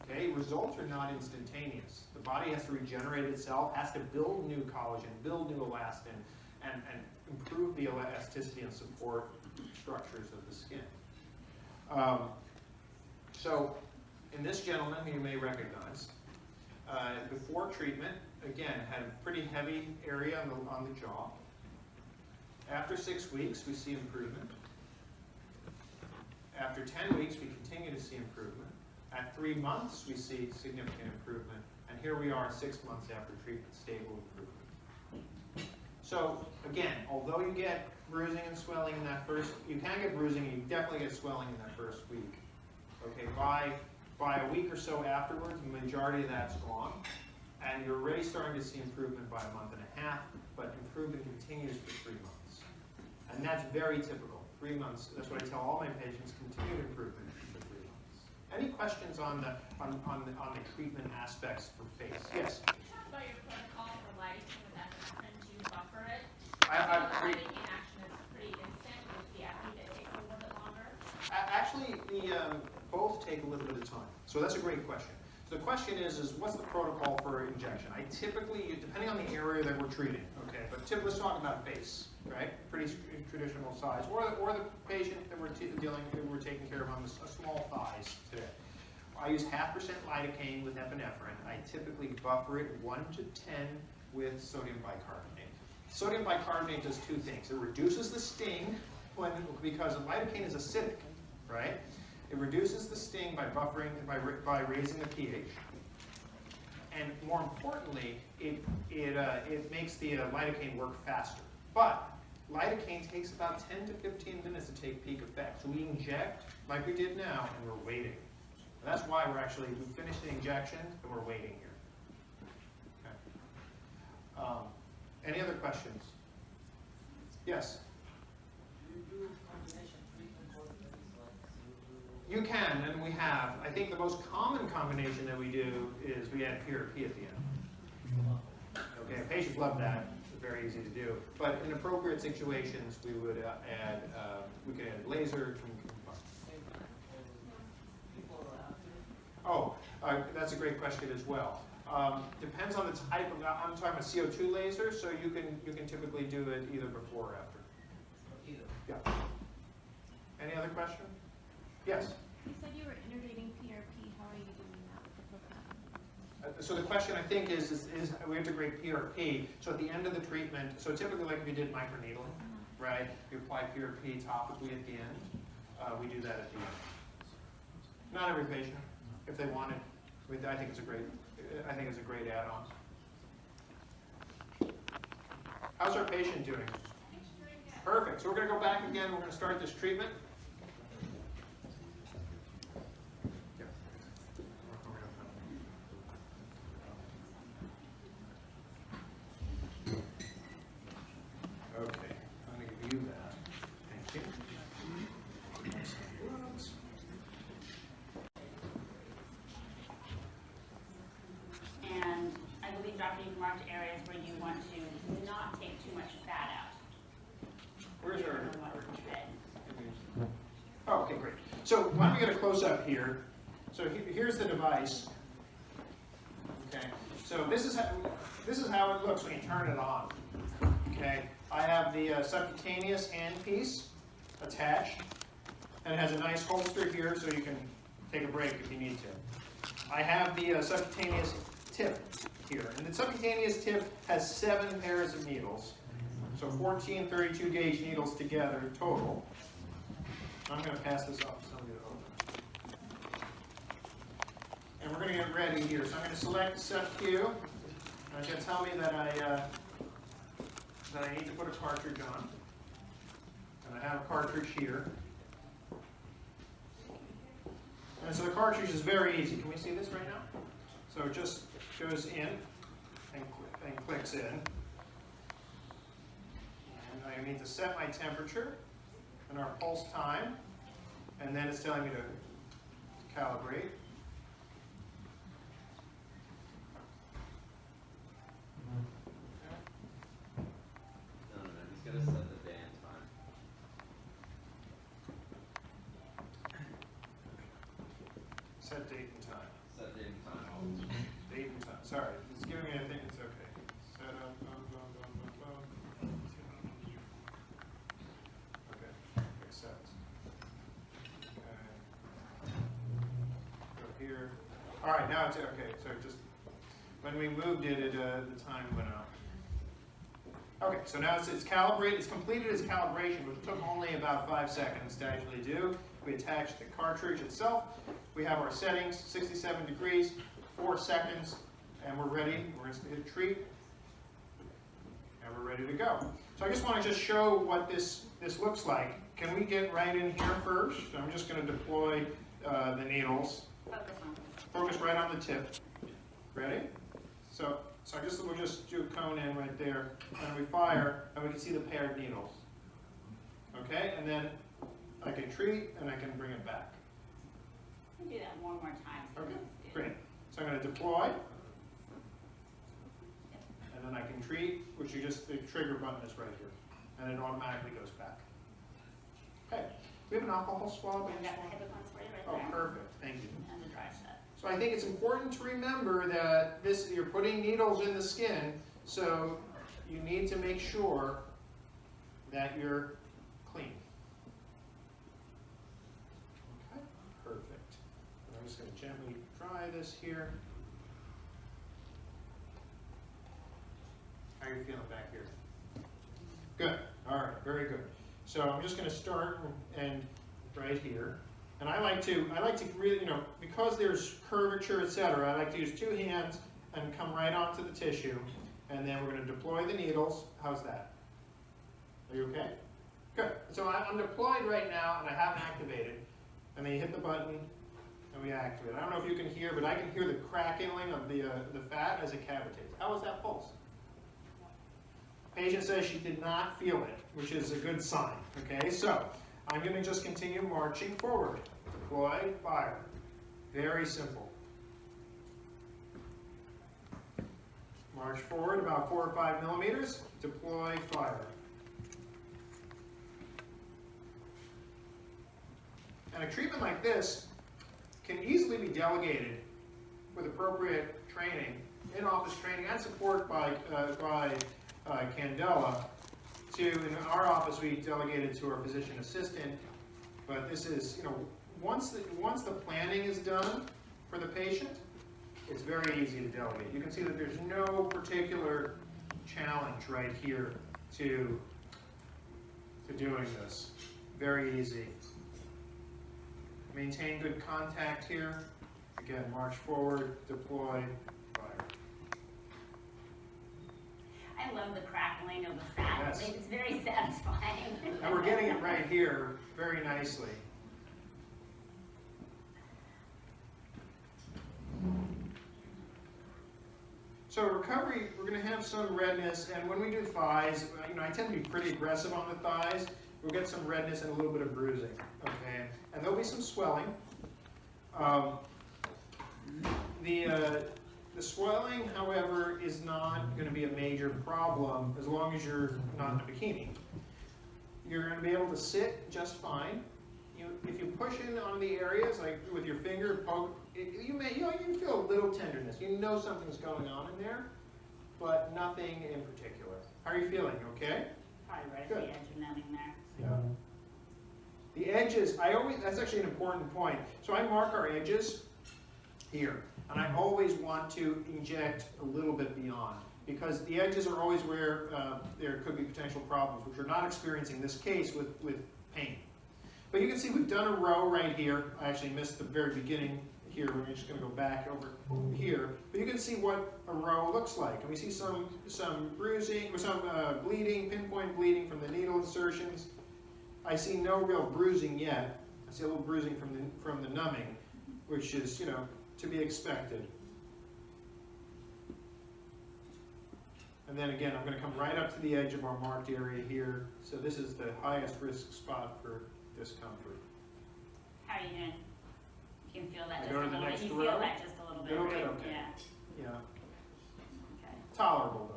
Okay, results are not instantaneous. The body has to regenerate itself, has to build new collagen, build new elastin, and improve the elasticity and support structures of the skin. So, in this gentleman, who you may recognize, before treatment, again, had a pretty heavy area on the jaw. After 6 weeks, we see improvement. After 10 weeks, we continue to see improvement. At 3 months, we see significant improvement. And here we are 6 months after treatment, stable improvement. So, again, although you get bruising and swelling in that you can get bruising and you definitely get swelling in that first week. Okay, by a week or so afterwards, the majority of that's gone. And you're already starting to see improvement by a month and a half, but improvement continues for 3 months. And that's very typical. 3 months, that's what I tell all my patients, continued improvement for 3 months. Any questions on the treatment aspects for face? Yes? Can you talk about your protocol for lighting with epinephrine? Do you buffer it? The lighting in action is pretty instant with the epi that takes a little bit longer? Actually, both take a little bit of time. So that's a great question. So the question is what's the protocol for injection? I typically, depending on the area that we're treating, okay, but let's talk about face, right? Pretty traditional size, or the patient that we're taking care of on the small thighs today. I use 0.5% lidocaine with epinephrine. I typically buffer it 1 to 10 with sodium bicarbonate. Sodium bicarbonate does 2 things. It reduces the sting because lidocaine is acidic, right? It reduces the sting by buffering, by raising the pH. And more importantly, it makes the lidocaine work faster. But lidocaine takes about 10 to 15 minutes to take peak effect. So we inject like we did now, and we're waiting. And that's why we finished the injection, and we're waiting here. Okay. Any other questions? Yes? Do you do combination treatment for the face? You can, and we have. I think the most common combination that we do is we add PRP at the end. Okay, patients love that. It's very easy to do. But in appropriate situations, we would add. We could add laser. Oh, that's a great question as well. Depends on the type of. I'm talking about CO2 laser, so you can typically do it either before or after. Either. Yeah. Any other question? Yes. You said you were integrating PRP. How are you doing that with the program? So the question I think is we integrate PRP. So at the end of the treatment, so typically like if you did microneedling, right? You apply PRP topically at the end. We do that at the end. Not every patient, if they want it. I think it's a great add-on. How's our patient doing? Perfect. So we're going to go back again. We're going to start this treatment. Okay, I'm going to give you that. Thank you. And I believe doctor, you've marked areas where you want to not take too much fat out. Where's our Head. Oh, okay, great. So why don't we get a close-up here? So here's the device. Okay, so this is how it looks when you turn it on. Okay, I have the subcutaneous handpiece attached, and it has a nice holster here so you can take a break if you need to. I have the subcutaneous tip here, and the subcutaneous tip has 7 pairs of needles. So 14 32 gauge needles together total. I'm going to pass this off to somebody to open. And we're going to get ready here. So I'm going to select SubQ. And it's going to tell me that I need to put a cartridge on. And I have a cartridge here. And so the cartridge is very easy. Can we see this right now? So it just goes in and clicks in. I need to set my temperature and our pulse time, and then it's telling me to calibrate. No, he's gonna set the day and time. Set date and time. Set day and time. Date and time. Sorry, it's giving me a thing. It's okay. Set up. Okay. Accept. Okay. Go here. All right. Now it's okay. So just when we moved it, the time went up. Okay. So now it's calibrated. It's completed its calibration, which took only about 5 seconds to actually do. We attached the cartridge itself. We have our settings, 67 degrees, 4 seconds, and we're ready. We're going to hit treat, and we're ready to go. So I just want to show what this looks like. Can we get right in here first? I'm just going to deploy the needles. Focus right on the tip. Ready? So we'll just do a cone in right there, and we fire, and we can see the paired needles. Okay, and then I can treat, and I can bring it back. We'll do that one more time. So Okay, this is good. great. So I'm going to deploy, and then I can treat, which the trigger button is right here, and it automatically goes back. Okay, we have an alcohol swab. I've got the HIPAA for you right Oh, there. perfect, thank you. And the dry set. So I think it's important to remember that you're putting needles in the skin, so you need to make sure that you're clean. Okay, perfect. And I'm just going to gently dry this here. How are you feeling back here? Good. All right. Very good. So I'm just going to start and right here. And I like to really, because there's curvature, etc. I like to use 2 hands and come right onto the tissue, and then we're going to deploy the needles. How's that? Are you okay? Good. So I'm deployed right now, and I haven't activated. And then you hit the button, and we activate. I don't know if you can hear, but I can hear the crackling of the fat as it cavitates. How was that pulse? Patient says she did not feel it, which is a good sign. Okay, so I'm going to just continue marching forward. Deploy, fire. Very simple. March forward about 4 or 5 millimeters. Deploy, fire. And a treatment like this can easily be delegated with appropriate training, in-office training, and support by Candela. In our office, we delegated to our physician assistant, but this is, once the planning is done for the patient, it's very easy to delegate. You can see that there's no particular challenge right here to doing this. Very easy. Maintain good contact here. Again, march forward, deploy, fire. I love the crackling of the fat. Yes. It's very satisfying. And we're getting it right here very nicely. So recovery, we're going to have some redness, and when we do thighs, I tend to be pretty aggressive on the thighs. We'll get some redness and a little bit of bruising, okay? And there'll be some swelling. The swelling, however, is not going to be a major problem as long as you're not in a bikini. You're going to be able to sit just fine. If you push in on the areas, like with your finger, poke, you feel a little tenderness. You know something's going on in there, but nothing in particular. How are you feeling? Okay? Probably right at Good. the edge of numbing there. Yeah. The edges, that's actually an important point. So I mark our edges here, and I always want to inject a little bit beyond, because the edges are always where there could be potential problems, which we're not experiencing in this case with pain. But you can see we've done a row right here. I actually missed the very beginning here. We're just going to go back over here. But you can see what a row looks like. And we see some bruising, or some bleeding, pinpoint bleeding from the needle insertions. I see no real bruising yet. I see a little bruising from the numbing, which is, to be expected. And then again, I'm going to come right up to the edge of our marked area here. So this is the highest risk spot for discomfort. How are you doing? You can feel that I just go a to the little bit. next You row? feel that just a little bit, Little right? bit, okay. Yeah. Yeah. Okay. Tolerable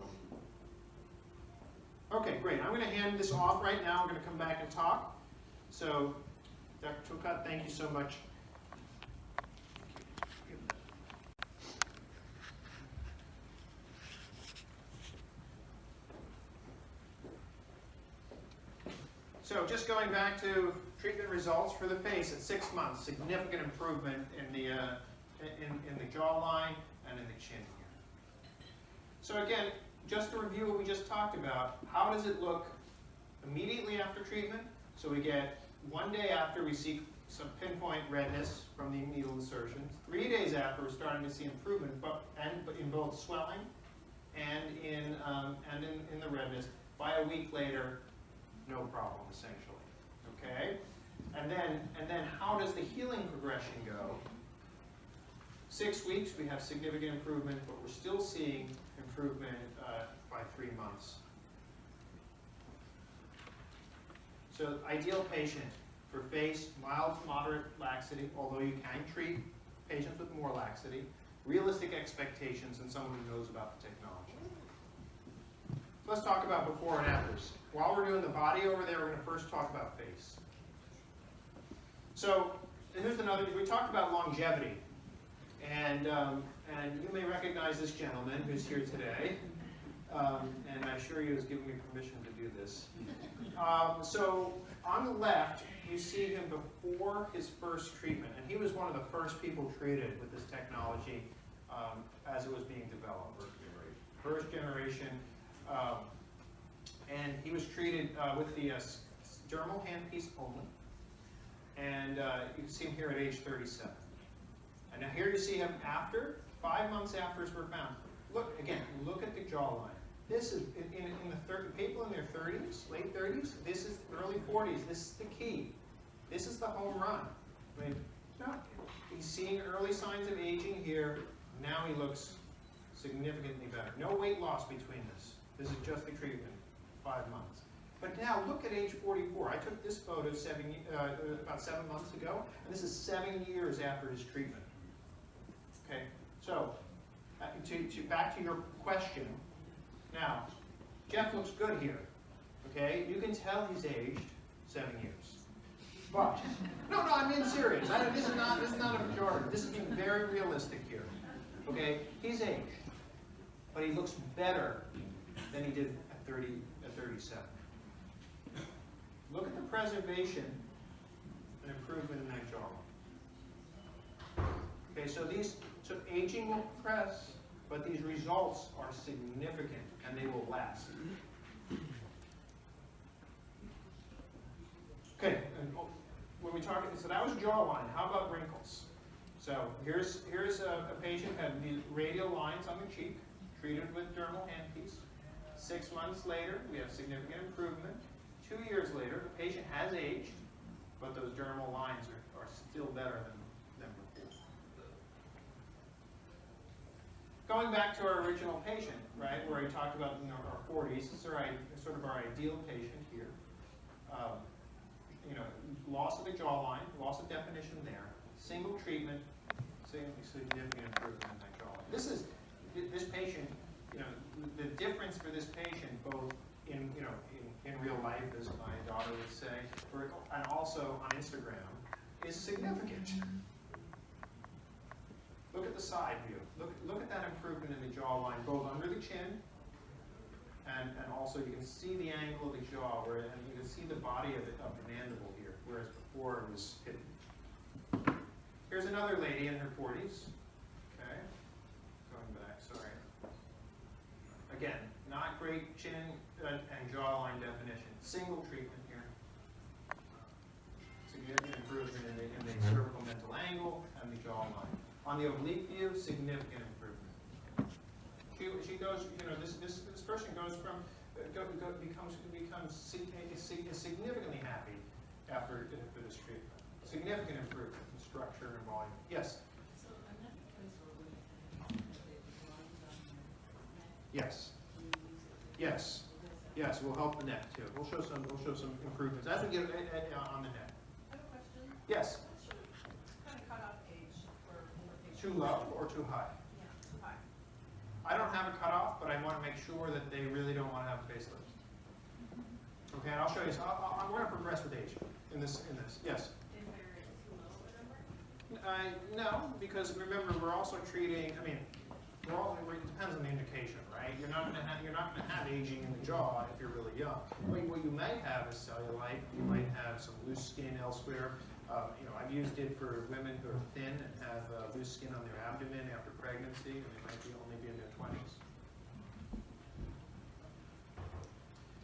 though. Okay, great. I'm going to hand this off right now. We're going to come back and talk. So, Dr. Tokat, thank you so much. So just going back to treatment results for the face at 6 months, significant improvement in the jawline and in the chin here. So again, just to review what we just talked about, how does it look immediately after treatment? So we get 1 day after, we see some pinpoint redness from the needle insertions. 3 days after, we're starting to see improvement, in both swelling and in the redness. By a week later, no problem, essentially. Okay? And then how does the healing progression go? 6 weeks, we have significant improvement, but we're still seeing improvement by 3 months. So ideal patient for face, mild to moderate laxity, although you can treat patients with more laxity. Realistic expectations and someone who knows about the technology. So let's talk about before and afters. While we're doing the body over there, we're going to first talk about face. So here's another, we talked about longevity. And you may recognize this gentleman who's here today. And I assure you has given me permission to do this. So on the left, you see him before his first treatment. And he was one of the first people treated with this technology as it was being developed. First generation. And he was treated with the dermal handpiece only. And you can see him here at age 37. And now here you see him after, 5 months after his were found. Look, again, look at the jawline. This is, in the people in their 30s, late 30s, this is early 40s, this is the key. This is the home run. I mean, he's seeing early signs of aging here. Now he looks significantly better. No weight loss between this. This is just the treatment, 5 months. But now look at age 44. I took this photo about 7 months ago, and this is 7 years after his treatment. Okay, so back to your question. Now, Jeff looks good here. Okay, you can tell he's aged 7 years. But no, I'm being serious. This is not a pejorative. This is being very realistic here. Okay, he's aged, but he looks better than he did at 37. Look at the preservation and improvement in that jawline. Okay, so aging will progress, but these results are significant and they will last. Okay, and when we talk, so that was jawline. How about wrinkles? So here's a patient who had these radial lines on the cheek, treated with dermal handpiece. 6 months later, we have significant improvement. 2 years later, the patient has aged, but those dermal lines are still better than before. Going back to our original patient, right, where we talked about our 40s, this is sort of our ideal patient here. Loss of the jawline, loss of definition there, single treatment, significant improvement in that jawline. This patient, the Instagram is significant. Look at the side view. Look at that improvement in the jawline, both under the chin and also you can see the angle of the jaw, and you can see the body of the mandible here, whereas before it was hidden. Here's another lady in her 40s. Okay, going back, sorry. Again, not great chin and jawline definition. Single treatment here. Significant improvement in the cervical mental angle and the jawline. On the oblique view, significant improvement. She goes, you know, this person goes from becomes significantly happy after this treatment. Significant improvement in structure and volume. Yes. So another place where we can the lines on your neck. Yes. Can you use it? Yes. Yes. We'll help the neck too. We'll show some improvements as we get on the neck. I have a question. Yes. What's your kind of cutoff age for older patients? Too low or too high? Yeah, too high. I don't have a cutoff, but I want to make sure that they really don't want to have a facelift. Okay, and I'll show you. So I'm going to progress with age in this. Yes. Is there a too low a number? No, because remember we're also treating. I mean, it depends on the indication, right? You're not going to have aging in the jaw if you're really young. What you may have is cellulite. You might have some loose skin elsewhere. You know, I've used it for women who are thin and have loose skin on their abdomen after pregnancy, and they might only be in their 20s.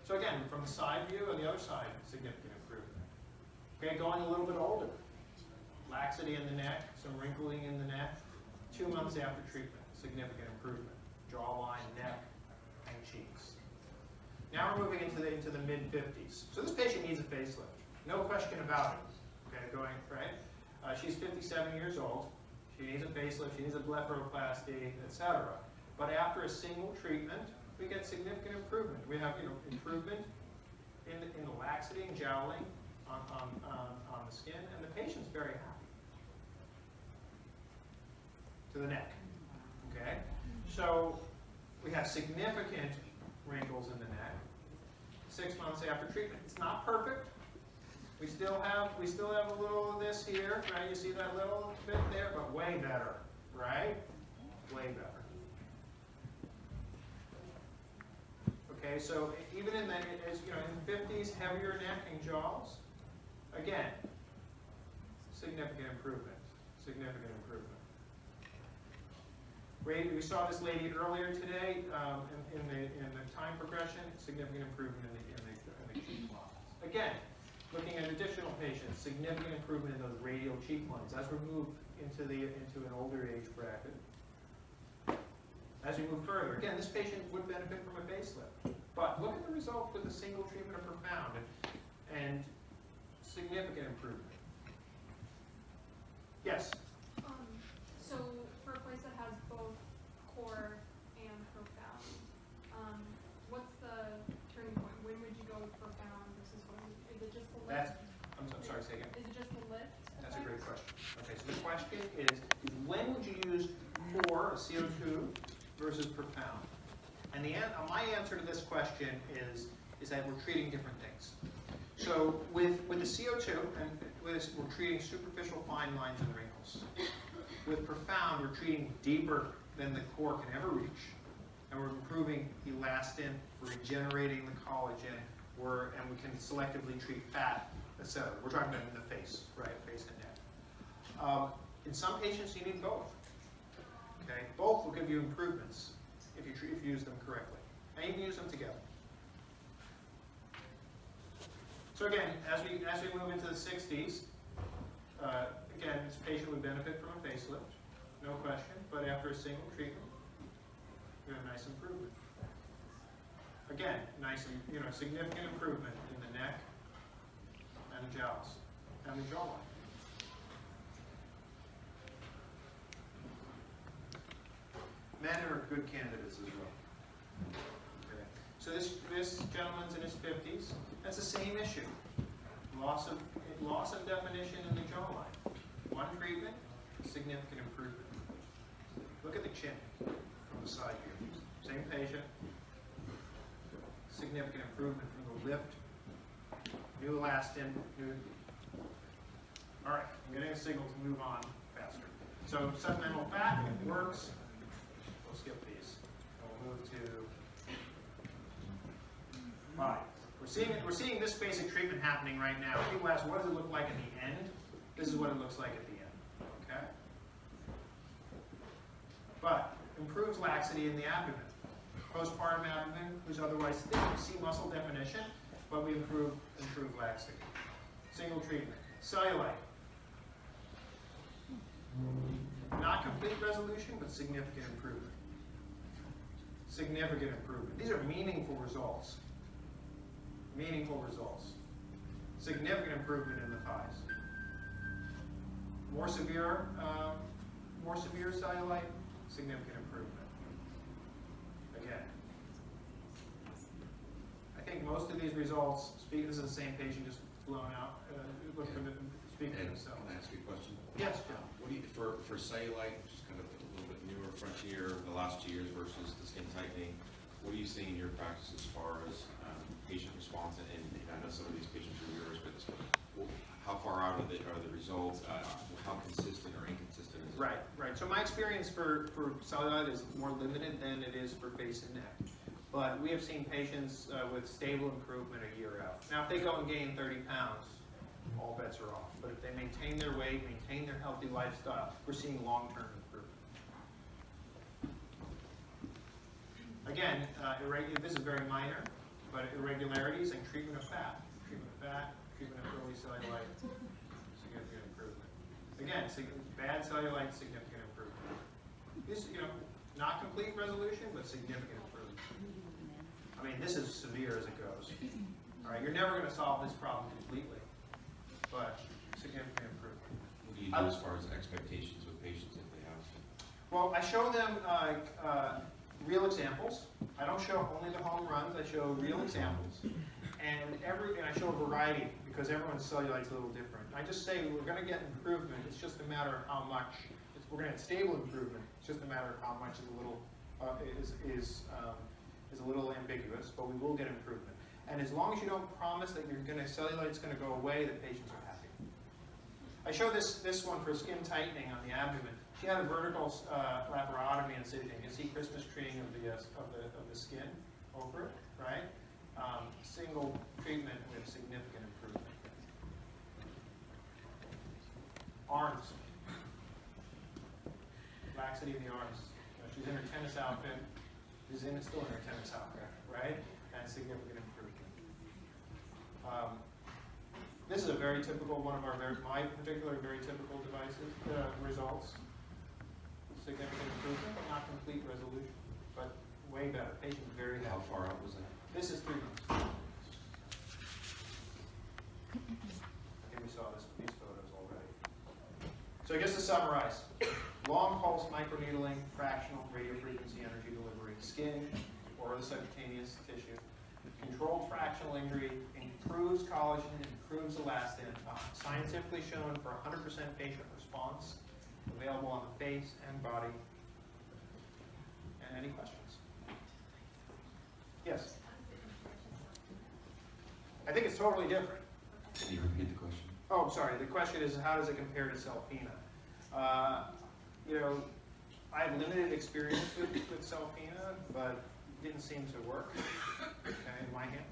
So again, from the side view and the other side, significant improvement. Okay, going a little bit older. Laxity in the neck, some wrinkling in the neck. 2 months after treatment, significant improvement. Jawline, neck, and cheeks. Now we're moving into the mid-50s. So this patient needs a facelift. No question about it. Okay, going, right? She's 57 years old. She needs a facelift, she needs a blepharoplasty, etc. But after a single treatment, we get significant improvement. We have, you know, improvement in the laxity and jowling on the skin, and the patient's very happy. To the neck. Okay? So we have significant wrinkles in the neck. 6 months after treatment. It's not perfect. We still have a little of this here, right? You see that little bit there, but way better, right? Way better. Okay, so even in the, you know, in the 50s, heavier neck and jaws, again, significant improvement. Significant improvement. We saw this lady earlier today in the time progression. Significant improvement in the cheek lines. Again, looking at additional patients, significant improvement in those radial cheek lines as we move into an older age bracket. As we move further, again, this patient would benefit from a facelift. But look at the results with a single treatment of Profound and significant improvement. Yes? So for a place that has both core and Profound, what's the turning point? When would you go with Profound versus when? Is it just the lift? I'm sorry, say again. Is it just the lift? That's a great question. Okay, so the question is when would you use core, CO2, versus Profound? And my answer to this question is that we're treating different things. So with the CO2, and we're treating superficial fine lines and wrinkles. With Profound, we're treating deeper than the core can ever reach. And we're improving elastin, we're regenerating the collagen, and we can selectively treat fat, etc. We're talking about in the face, right? Face and neck. In some patients, you need both. Okay, both will give you improvements if you use them correctly, and you can use them together. So again, as we move into the 60s, again, this patient would benefit from a facelift, no question. But after a single treatment, we have a nice improvement. Again, nice, you know, significant improvement in the neck and the jowls and the jawline. Men are good candidates as well. Okay. So this gentleman's in his 50s. That's the same issue. Loss of definition in the jawline. One treatment, significant improvement. Look at the chin from the side view. Same patient. Significant improvement from the lift. New elastin, new All right, I'm getting a signal to move on faster. So supplemental fat, it works. We'll skip these. And we'll move to body. We're seeing this basic treatment happening right now. People ask, what does it look like at the end? This is what it looks like at the end. Okay? But improves laxity in the abdomen. Postpartum abdomen, who's otherwise thick, we see muscle definition, but we improve laxity. Single treatment. Cellulite. Not complete resolution, but significant improvement. Significant improvement. These are meaningful results. Meaningful results. Significant improvement in the thighs. More severe cellulite, significant improvement. Again, I think most of these results, this is the same patient just blown out, look for them speaking for themselves. Can I ask you a question? Yes, John. What do you, for cellulite, which is kind of a little bit newer frontier, the last 2 years versus the skin tightening, what are you seeing in your practice as far as patient response? And I know some of these patients are yours, but how far out are the results? How consistent or inconsistent is it? Right. So my experience for cellulite is more limited than it is for face and neck. But we have seen patients with stable improvement a year out. Now, if they go and gain 30 pounds, all bets are off. But if they maintain their weight, maintain their healthy lifestyle, we're seeing long-term improvement. Again, this is very minor, but irregularities and treatment of fat. Treatment of fat, treatment of early cellulite, significant improvement. Again, bad cellulite, significant improvement. This, not complete resolution, but significant improvement. I mean, this is severe as it goes. All right, you're never going to solve this problem completely, but significant improvement. What do you do as far as expectations with patients if they have? Well, I show them real examples. I don't show only the home runs. I show real examples, and I show a variety because everyone's cellulite's a little different. I just say we're going to get improvement. It's just a matter of how much. We're going to get stable improvement. It's just a matter of how much is a little a little ambiguous, but we will get improvement. And as long as you don't promise that cellulite's going to go away, the patients are happy. I show this one for skin tightening on the abdomen. She had a vertical laparotomy incision. You can see Christmas treeing of the skin over it, right? Single treatment with significant improvement. Arms. Laxity in the arms. She's in her tennis outfit. She's still in her tennis outfit, right? And significant improvement. This is a very typical one of my particular very typical devices results. Significant improvement, but not complete resolution, but way better. Patient's very happy. How far out was that? This is 3 months. I think we saw these photos already. So just to summarize, long pulse microneedling, fractional radiofrequency energy delivery, skin or the subcutaneous tissue, controlled fractional injury, improves collagen, improves elastin, scientifically shown for 100% patient response, available on the face and body. And any questions? Yes? I think it's totally different. Can you repeat the question? Oh, sorry. The question is, how does it compare to Cellfina? I have limited experience with Cellfina, but it didn't seem to work in my hand.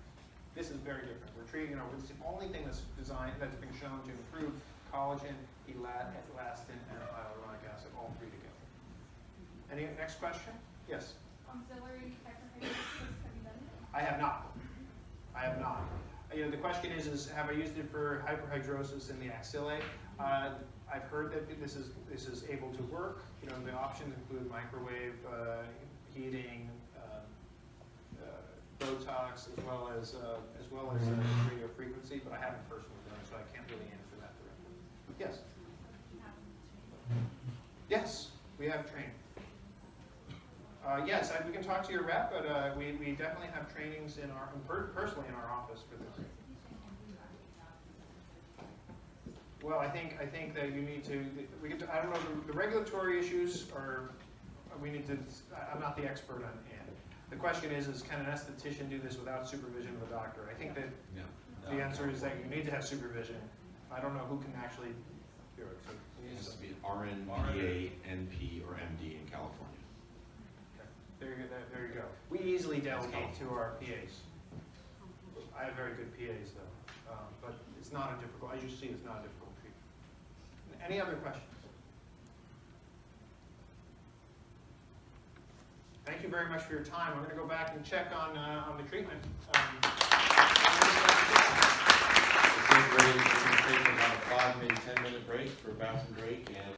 This is very different. We're treating, it's the only thing that's been shown to improve collagen, elastin, and hyaluronic acid, all three together. Any next question? Yes? Auxiliary hyperhidrosis, have you done it? I have not. The question is have I used it for hyperhidrosis in the axillae? I've heard that this is able to work. The options include microwave heating, Botox, as well as radio frequency, but I haven't personally done it, so I can't really answer that directly. Yes. Yes, we have training. Yes, we can talk to your rep, but we definitely have trainings personally in our office for this. Well, I think that you need to. I don't know. The regulatory issues are. I'm not the expert on hand. The question is can an esthetician do this without supervision of a doctor? I think that the answer is that you need to have supervision. I don't know who can actually sulfuric, so It has to be RN, PA, NP, or MD in California. there you go. We easily delegate to our PAs. I have very good PAs though, but it's not a difficult, as you see, it's not a difficult treatment. Any other questions? Thank you very much for your time. I'm going to go back and check on the treatment. We're going to take about a 5, maybe 10-minute break for a bathroom break, and